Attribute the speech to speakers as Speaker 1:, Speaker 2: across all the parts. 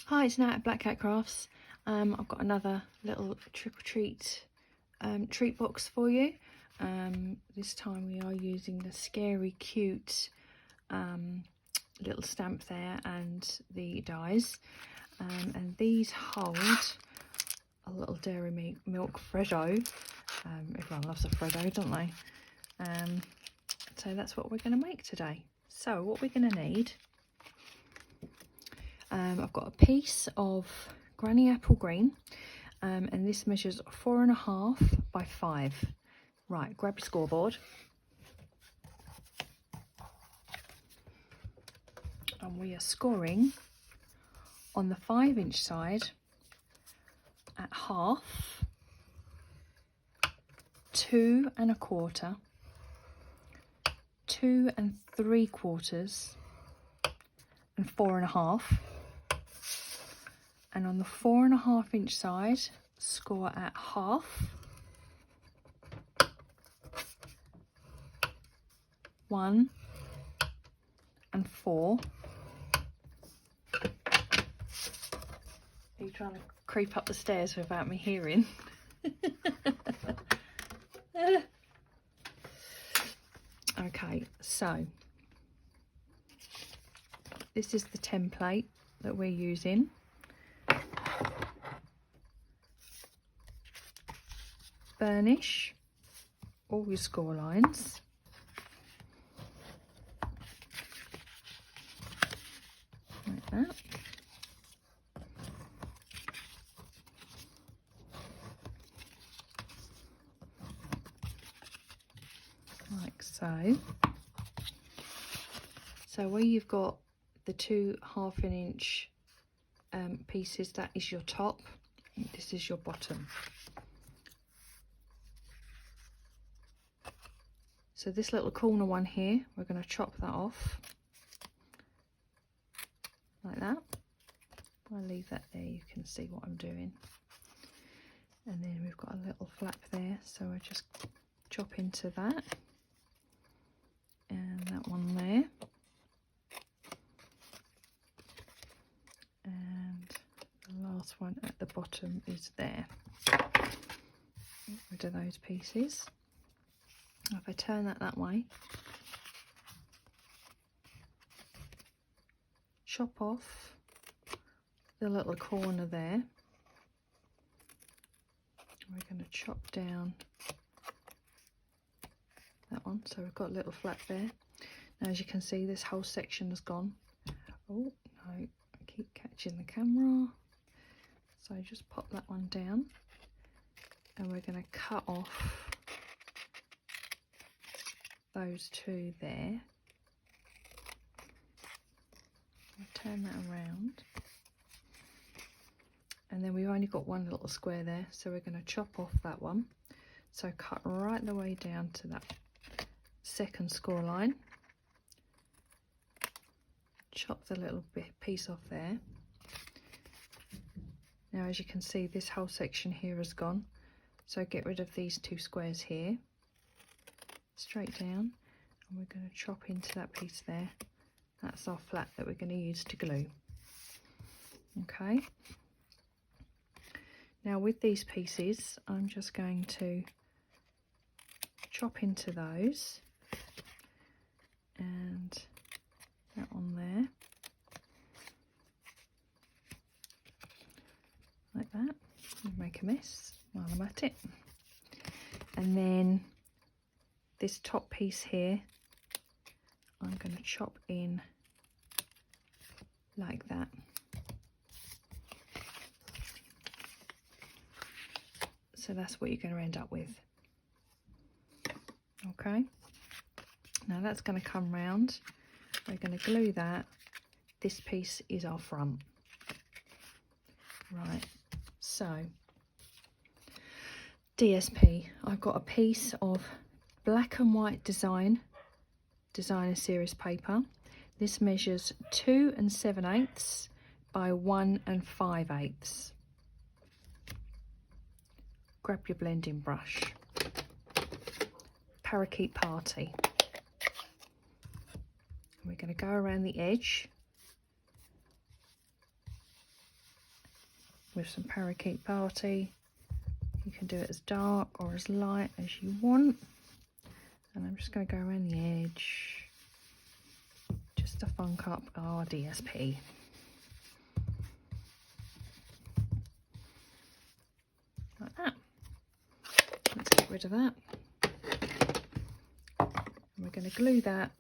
Speaker 1: Hi, it's Nat at Black Cat Crafts. I've got another little trick or treat treat box for you. This time we are using the Scary Cute little stamp there and the dies. And these hold a little dairy milk Freddo. Everyone loves a Freddo, don't they? So that's what we're going to make today. So what we're going to need, I've got a piece of Granny Apple Green, and this measures 4.5 by 5. Right, grab your scoreboard. And we are scoring on the 5-inch side at 1/2, 2 1/4, 2 3/4, and 4.5. And on the 4.5-inch side, score at 1/2, 1 and 4. Are you trying to creep up the stairs without me hearing? Okay, so this is the template that we're using. Burnish all your score lines. Like that. Like so. So where you've got the 2 1/2-inch pieces, that is your top, this is your bottom. So this little corner one here, we're going to chop that off like that. I'll leave that there, you can see what I'm doing. And then we've got a little flap there, so I just chop into that. And that one there. And the last one at the bottom is there. Get rid of those pieces. If I turn that way, chop off the little corner there. We're going to chop down that one, so we've got a little flap there. Now as you can see, this whole section has gone. Oh no, I keep catching the camera. So just pop that one down, and we're going to cut off those two there. I'll turn that around, and then we've only got one little square there, so we're going to chop off that one. So cut right the way down to that second score line, chop the little piece off there. Now as you can see, this whole section here has gone, so get rid of these 2 squares here, straight down, and we're going to chop into that piece there. That's our flap that we're going to use to glue. Okay, now with these pieces, I'm just going to chop into those, and that one there, like that. Make a mess while I'm at it. And then this top piece here, I'm going to chop in like that. So that's what you're going to end up with. Okay, now that's going to come round. We're going to glue that. This piece is our front. Right, so DSP, I've got a piece of black and white designer series paper. This measures 2 7/8 by 1 5/8. Grab your blending brush. Parakeet Party. We're going to go around the edge with some parakeet party. You can do it as dark or as light as you want. And I'm just going to go around the edge just to funk up our DSP. Like that. Let's get rid of that. And we're going to glue that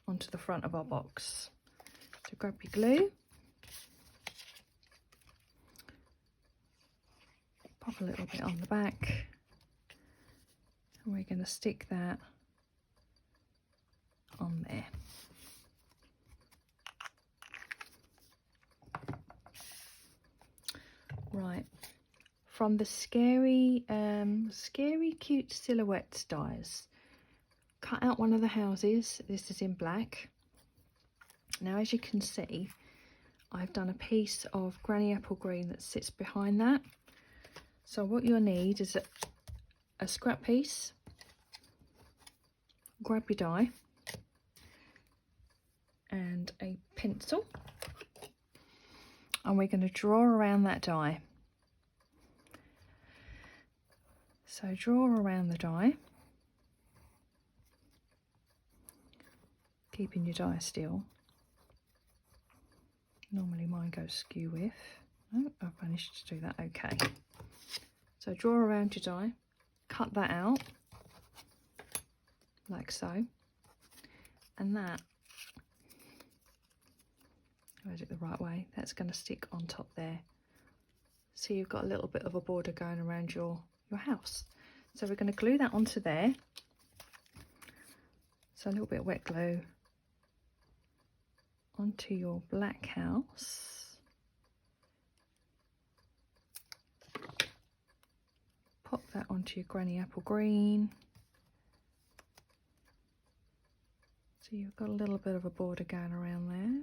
Speaker 1: onto the front of our box. So grab your glue, pop a little bit on the back, and we're going to stick that on there. Right, from the Scary Cute Silhouette dies, cut out one of the houses. This is in black. Now, as you can see, I've done a piece of granny apple green that sits behind that. So what you'll need is a scrap piece. Grab your die and a pencil, and we're going to draw around that die. So draw around the die, keeping your die still. Normally mine goes skew with. Oh, I've managed to do that okay. So draw around your die, cut that out like so, and that, if I do it the right way, that's going to stick on top there. So you've got a little bit of a border going around your house. So we're going to glue that onto there. So a little bit of wet glue onto your black house. Pop that onto your granny apple green. So you've got a little bit of a border going around there.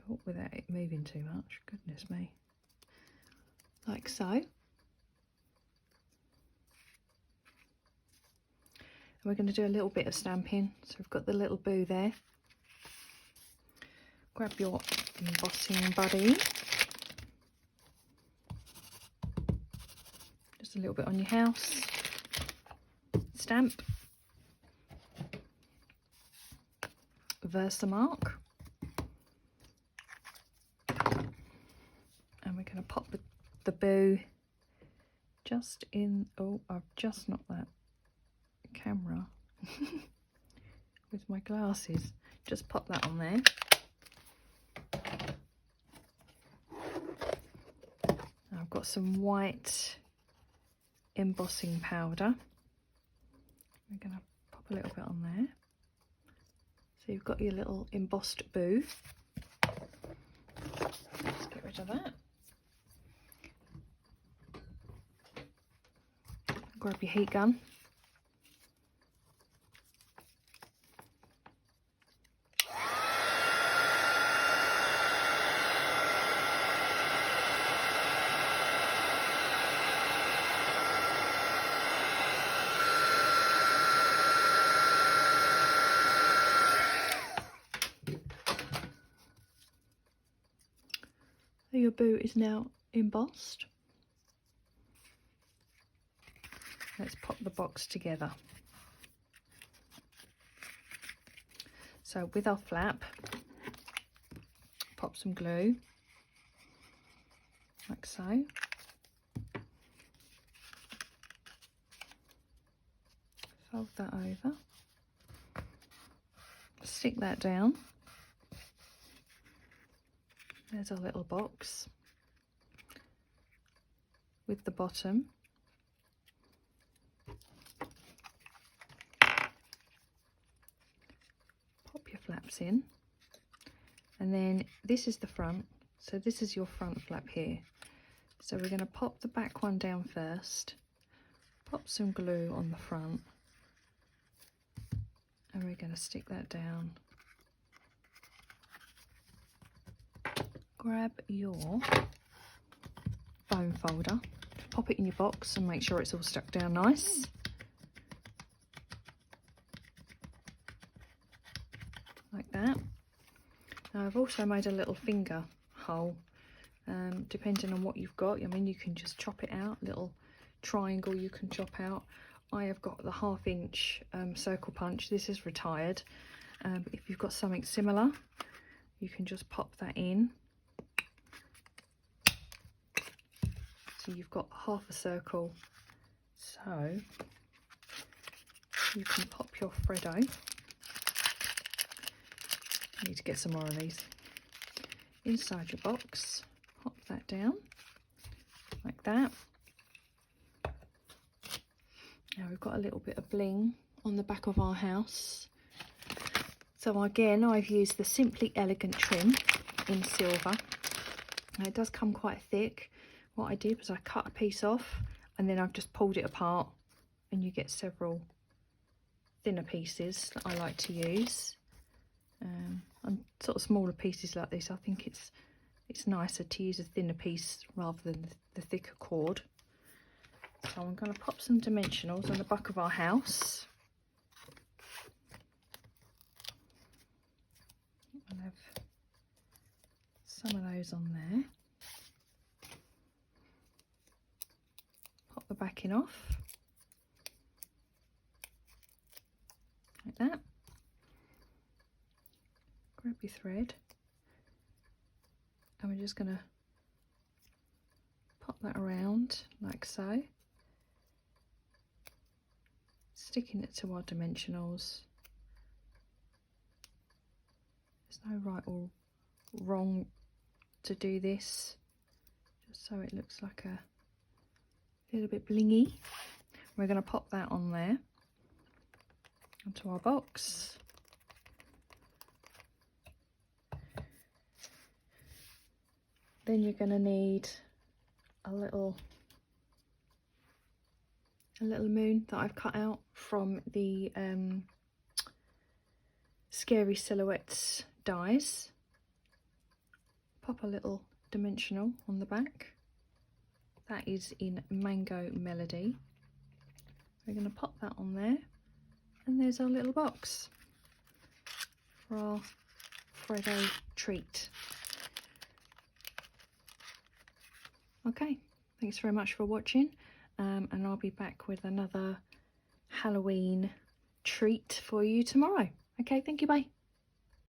Speaker 1: Oh, without it moving too much, goodness me. Like so. And we're going to do a little bit of stamping. So we've got the little boo there. Grab your embossing buddy. Just a little bit on your house. Stamp. Versamark. And we're going to pop the boo just in. Oh, I've just knocked that camera with my glasses. Just pop that on there. I've got some white embossing powder. We're going to pop a little bit on there. So you've got your little embossed boo. Let's get rid of that. Grab your heat gun. Your boo is now embossed. Let's pop the box together. So with our flap, pop some glue, like so. Fold that over. Stick that down. There's our little box with the bottom. Pop your flaps in, and then this is the front. So this is your front flap here. So we're going to pop the back one down first, pop some glue on the front, and we're going to stick that down. Grab your foam folder, pop it in your box and make sure it's all stuck down nice. Like that. Now I've also made a little finger hole, depending on what you've got. I mean, you can just chop it out, little triangle you can chop out. I have got the 1/2 inch circle punch. This is retired, but if you've got something similar, you can just pop that in. So you've got 1/2 a circle, so you can pop your Freddo. I need to get some more of these inside your box. Pop that down like that. Now we've got a little bit of bling on the back of our house. So again, I've used the Simply Elegant trim in silver. Now it does come quite thick. What I did was I cut a piece off and then I've just pulled it apart, and you get several thinner pieces that I like to use. On sort of smaller pieces like this, I think it's nicer to use a thinner piece rather than the thicker cord. So I'm going to pop some dimensionals on the back of our house. I'll have some of those on there. Pop the backing off like that. Grab your thread, and we're just going to pop that around like so, sticking it to our dimensionals. There's no right or wrong to do this, just so it looks like a little bit blingy. We're going to pop that on there onto our box. Then you're going to need a little moon that I've cut out from the Scary Silhouettes dies. Pop a little dimensional on the back. That is in Mango Melody. We're going to pop that on there, and there's our little box for our Freddo treat. Okay, thanks very much for watching, and I'll be back with another Halloween treat for you tomorrow. Okay, thank you, bye.